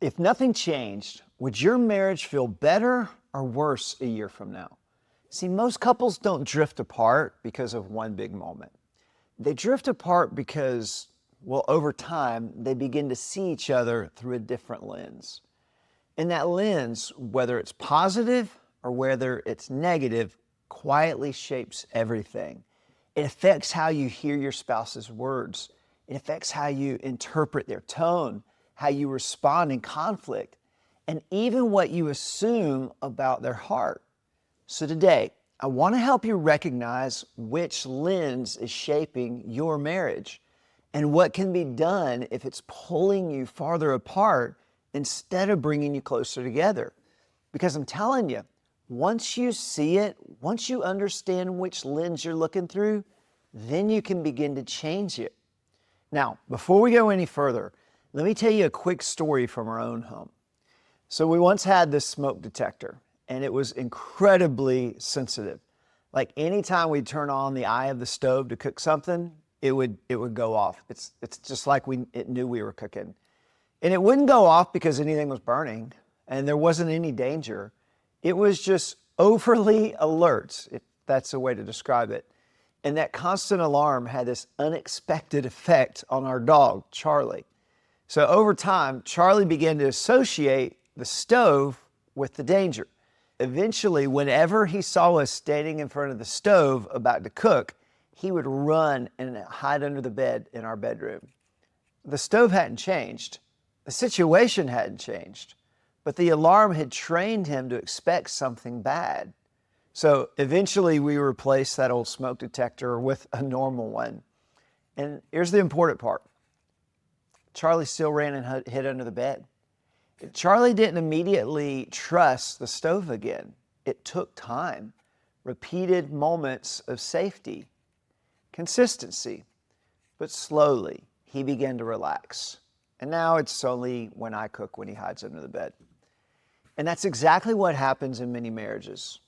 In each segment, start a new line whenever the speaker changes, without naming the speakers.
If nothing changed, would your marriage feel better or worse a year from now? See, most couples don't drift apart because of one big moment. They drift apart because, well, over time, they begin to see each other through a different lens. And that lens, whether it's positive or whether it's negative, quietly shapes everything. It affects how you hear your spouse's words. It affects how you interpret their tone, how you respond in conflict, and even what you assume about their heart. So today, I want to help you recognize which lens is shaping your marriage and what can be done if it's pulling you farther apart instead of bringing you closer together. Because I'm telling you, once you see it, once you understand which lens you're looking through, then you can begin to change it. Now, before we go any further, let me tell you a quick story from our own home. So we once had this smoke detector, and it was incredibly sensitive. Like anytime we'd turn on the eye of the stove to cook something, it would go off. It's just like it knew we were cooking. And it wouldn't go off because anything was burning and there wasn't any danger. It was just overly alert, if that's a way to describe it. And that constant alarm had this unexpected effect on our dog, Charlie. So over time, Charlie began to associate the stove with the danger. Eventually, whenever he saw us standing in front of the stove about to cook, he would run and hide under the bed in our bedroom. The stove hadn't changed. The situation hadn't changed. But the alarm had trained him to expect something bad. So eventually we replaced that old smoke detector with a normal one. And here's the important part. Charlie still ran and hid under the bed. Charlie didn't immediately trust the stove again. It took time, repeated moments of safety, consistency, but slowly he began to relax. And now it's only when I cook when he hides under the bed. And that's exactly what happens in many marriages.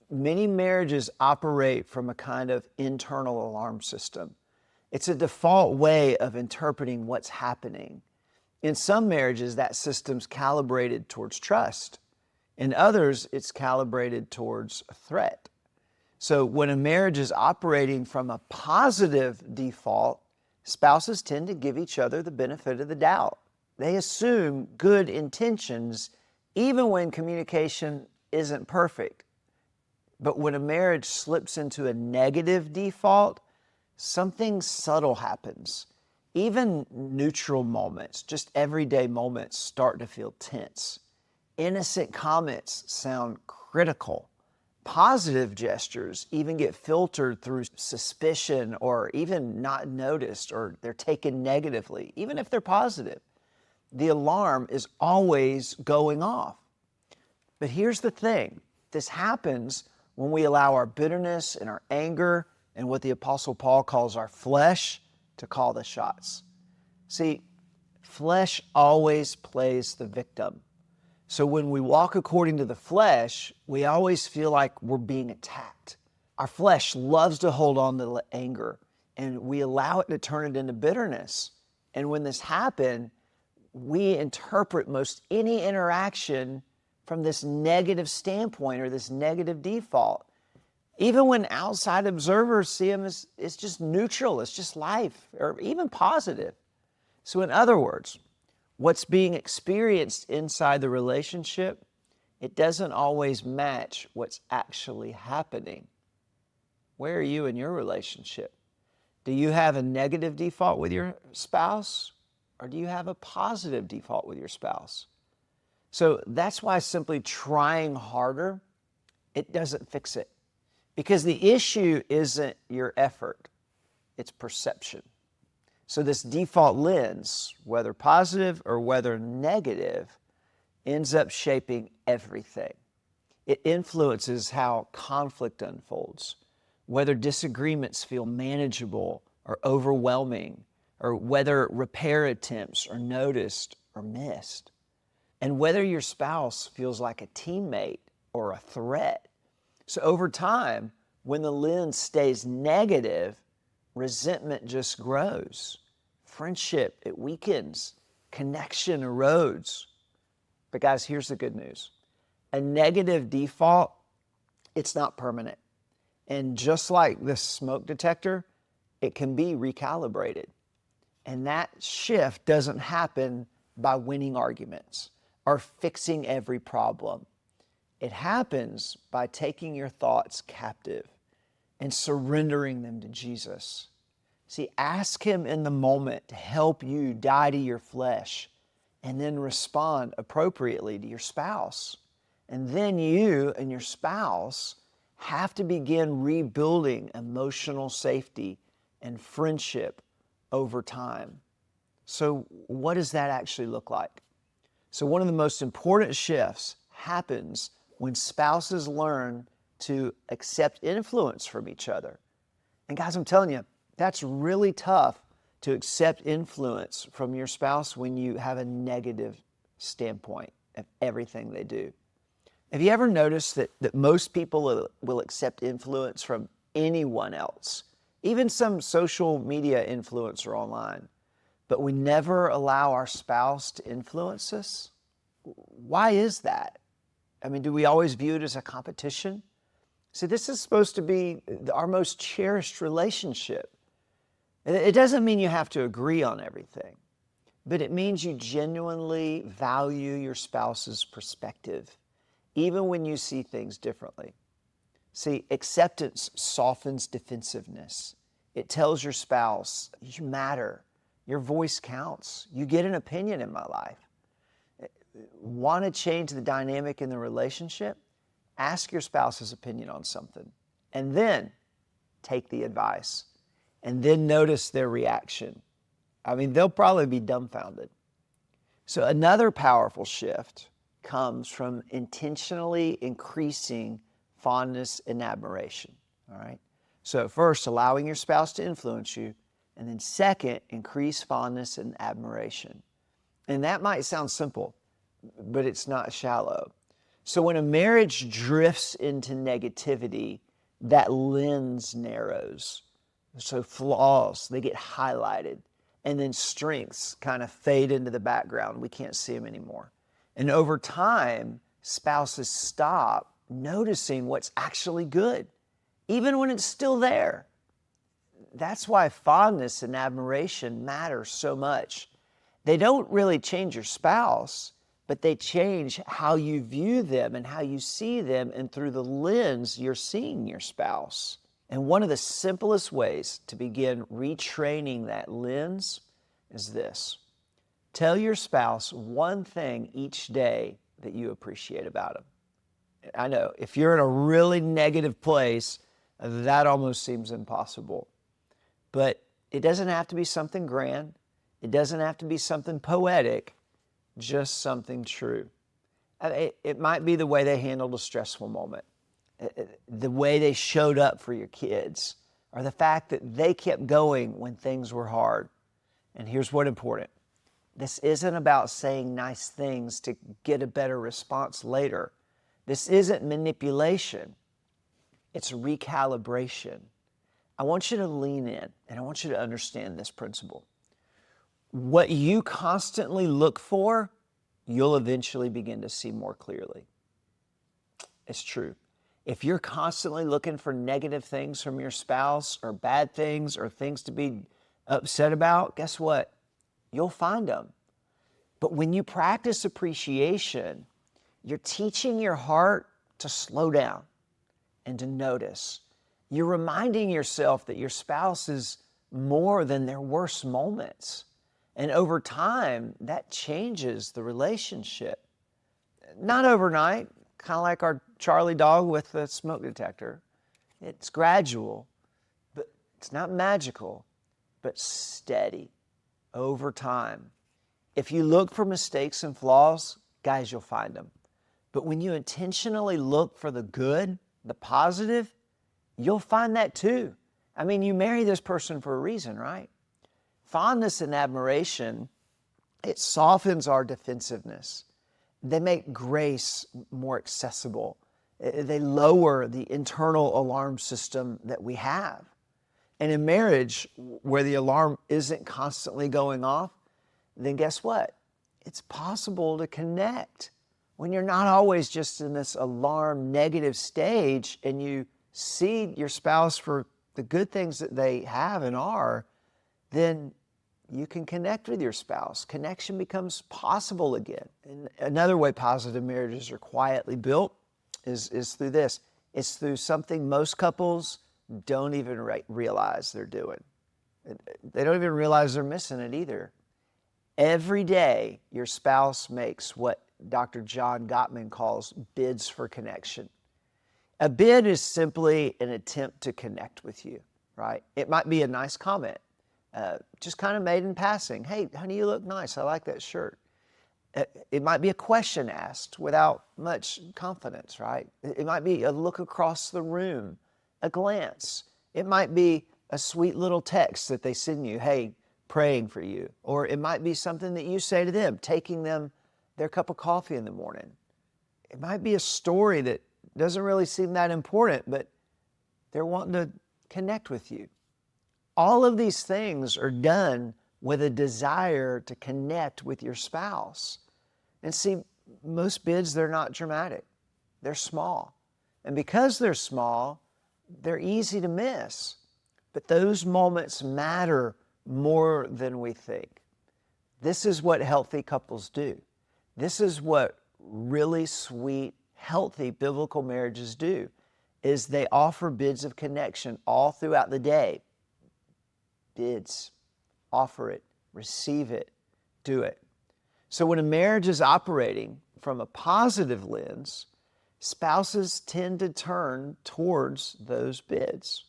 Many marriages operate from a kind of internal alarm system. It's a default way of interpreting what's happening. In some marriages, that system's calibrated towards trust. In others, it's calibrated towards a threat. So when a marriage is operating from a positive default, spouses tend to give each other the benefit of the doubt. They assume good intentions even when communication isn't perfect. But when a marriage slips into a negative default, something subtle happens. Even neutral moments, just everyday moments, start to feel tense. Innocent comments sound critical. Positive gestures even get filtered through suspicion or even not noticed, or they're taken negatively, even if they're positive. The alarm is always going off. But here's the thing. This happens when we allow our bitterness and our anger and what the Apostle Paul calls our flesh to call the shots. See, flesh always plays the victim. So when we walk according to the flesh, we always feel like we're being attacked. Our flesh loves to hold on to anger, and we allow it to turn it into bitterness. And when this happens, we interpret most any interaction from this negative standpoint or this negative default. Even when outside observers see them as it's just neutral, it's just life, or even positive. So in other words, what's being experienced inside the relationship, it doesn't always match what's actually happening. Where are you in your relationship? Do you have a negative default with your spouse, or do you have a positive default with your spouse? So that's why simply trying harder, it doesn't fix it. Because the issue isn't your effort, it's perception. So this default lens, whether positive or whether negative, ends up shaping everything. It influences how conflict unfolds, whether disagreements feel manageable or overwhelming, or whether repair attempts are noticed or missed, and whether your spouse feels like a teammate or a threat. So over time, when the lens stays negative, resentment just grows. Friendship, it weakens. Connection erodes. But guys, here's the good news. A negative default, it's not permanent. And just like this smoke detector, it can be recalibrated. And that shift doesn't happen by winning arguments or fixing every problem. It happens by taking your thoughts captive and surrendering them to Jesus. See, ask Him in the moment to help you die to your flesh and then respond appropriately to your spouse. And then you and your spouse have to begin rebuilding emotional safety and friendship over time. So what does that actually look like? So one of the most important shifts happens when spouses learn to accept influence from each other. And guys, I'm telling you, that's really tough to accept influence from your spouse when you have a negative standpoint of everything they do. Have you ever noticed that most people will accept influence from anyone else, even some social media influencer online, but we never allow our spouse to influence us? Why is that? I mean, do we always view it as a competition? See, this is supposed to be our most cherished relationship. It doesn't mean you have to agree on everything, but it means you genuinely value your spouse's perspective, even when you see things differently. See, acceptance softens defensiveness. It tells your spouse, you matter, your voice counts, you get an opinion in my life. Want to change the dynamic in the relationship? Ask your spouse's opinion on something, and then take the advice, and then notice their reaction. I mean, they'll probably be dumbfounded. So another powerful shift comes from intentionally increasing fondness and admiration, all right? So first, allowing your spouse to influence you, and then second, increase fondness and admiration. And that might sound simple, but it's not shallow. So when a marriage drifts into negativity, that lens narrows. So flaws, they get highlighted, and then strengths kind of fade into the background. We can't see them anymore. And over time, spouses stop noticing what's actually good, even when it's still there. That's why fondness and admiration matter so much. They don't really change your spouse, but they change how you view them and how you see them, and through the lens you're seeing your spouse. And one of the simplest ways to begin retraining that lens is this. Tell your spouse one thing each day that you appreciate about them. I know, if you're in a really negative place, that almost seems impossible. But it doesn't have to be something grand. It doesn't have to be something poetic, just something true. It might be the way they handled a stressful moment, the way they showed up for your kids, or the fact that they kept going when things were hard. And here's what's important. This isn't about saying nice things to get a better response later. This isn't manipulation. It's recalibration. I want you to lean in, and I want you to understand this principle. What you constantly look for, you'll eventually begin to see more clearly. It's true. If you're constantly looking for negative things from your spouse, or bad things, or things to be upset about, guess what? You'll find them. But when you practice appreciation, you're teaching your heart to slow down and to notice. You're reminding yourself that your spouse is more than their worst moments. And over time, that changes the relationship. Not overnight, kind of like our Charlie dog with the smoke detector. It's gradual, but it's not magical, but steady over time. If you look for mistakes and flaws, guys, you'll find them. But when you intentionally look for the good, the positive, you'll find that too. I mean, you marry this person for a reason, right? Fondness and admiration, it softens our defensiveness. They make grace more accessible. They lower the internal alarm system that we have. And in marriage, where the alarm isn't constantly going off, then guess what? It's possible to connect when you're not always just in this alarm negative stage and you see your spouse for the good things that they have and are, then you can connect with your spouse. Connection becomes possible again. And another way positive marriages are quietly built is through this. It's through something most couples don't even realize they're doing. They don't even realize they're missing it either. Every day, your spouse makes what Dr. John Gottman calls bids for connection. A bid is simply an attempt to connect with you, right? It might be a nice comment, just kind of made in passing. Hey, honey, you look nice. I like that shirt. It might be a question asked without much confidence, right? It might be a look across the room, a glance. It might be a sweet little text that they send you, hey, praying for you. Or it might be something that you say to them, taking them their cup of coffee in the morning. It might be a story that doesn't really seem that important, but they're wanting to connect with you. All of these things are done with a desire to connect with your spouse. And see, most bids, they're not dramatic. They're small. And because they're small, they're easy to miss. But those moments matter more than we think. This is what healthy couples do. This is what really sweet, healthy biblical marriages do, is they offer bids of connection all throughout the day. Bids. Offer it, receive it, do it. So when a marriage is operating from a positive lens, spouses tend to turn towards those bids.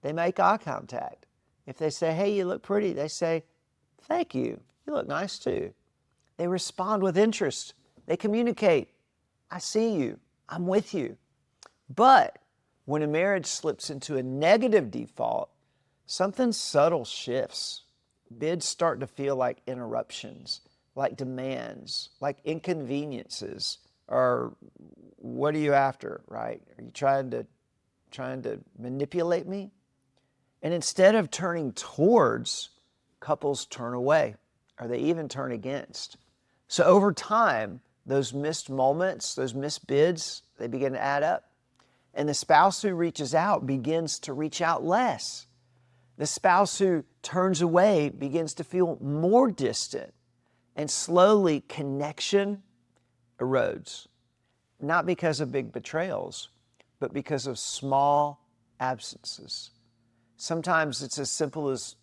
They make eye contact. If they say, hey, you look pretty, they say, thank you, you look nice too. They respond with interest. They communicate, I see you, I'm with you. But when a marriage slips into a negative default, something subtle shifts. Bids start to feel like interruptions, like demands, like inconveniences, or what are you after, right? Are you trying to manipulate me? And instead of turning towards, couples turn away, or they even turn against. So over time, those missed moments, those missed bids, they begin to add up. And the spouse who reaches out begins to reach out less. The spouse who turns away begins to feel more distant, and slowly connection erodes. Not because of big betrayals, but because of small absences. Sometimes it's as simple as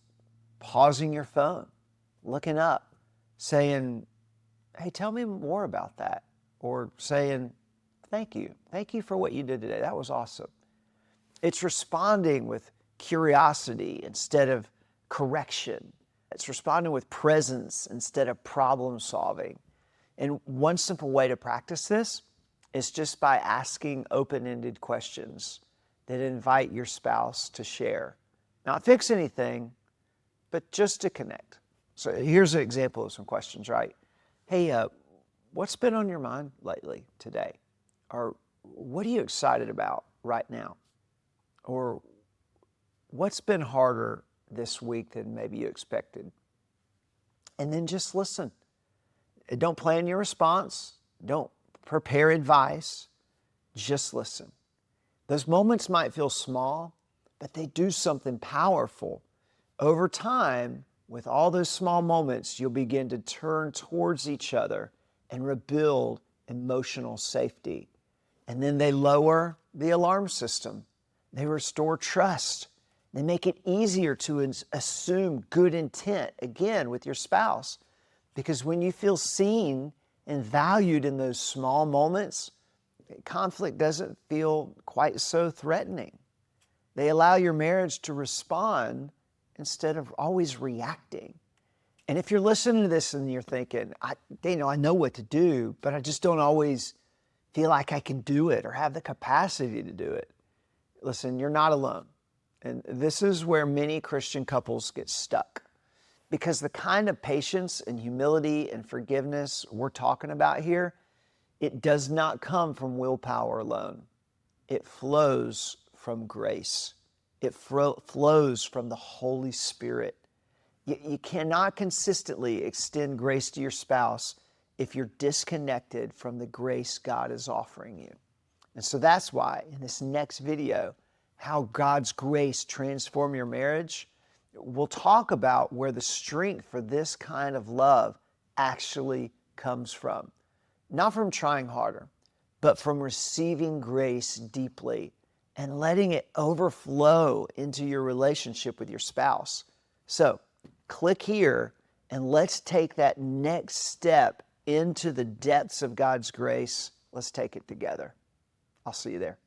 pausing your phone, looking up, saying, hey, tell me more about that. Or saying, thank you. Thank you for what you did today. That was awesome. It's responding with curiosity instead of correction. It's responding with presence instead of problem solving. And one simple way to practice this is just by asking open-ended questions that invite your spouse to share. Not fix anything, but just to connect. So here's an example of some questions, right? Hey, what's been on your mind lately today? Or what are you excited about right now? Or what's been harder this week than maybe you expected? And then just listen. Don't plan your response. Don't prepare advice. Just listen. Those moments might feel small, but they do something powerful. Over time, with all those small moments, you'll begin to turn towards each other and rebuild emotional safety. And then they lower the alarm system. They restore trust. They make it easier to assume good intent, again, with your spouse. Because when you feel seen and valued in those small moments, conflict doesn't feel quite so threatening. They allow your marriage to respond instead of always reacting. And if you're listening to this and you're thinking, Daniel, I know what to do, but I just don't always feel like I can do it or have the capacity to do it. Listen, you're not alone. And this is where many Christian couples get stuck. Because the kind of patience and humility and forgiveness we're talking about here, it does not come from willpower alone. It flows from grace. It flows from the Holy Spirit. You cannot consistently extend grace to your spouse if you're disconnected from the grace God is offering you. And so that's why in this next video, how God's grace transform your marriage, we'll talk about where the strength for this kind of love actually comes from. Not from trying harder, but from receiving grace deeply and letting it overflow into your relationship with your spouse. So click here and let's take that next step into the depths of God's grace. Let's take it together. I'll see you there.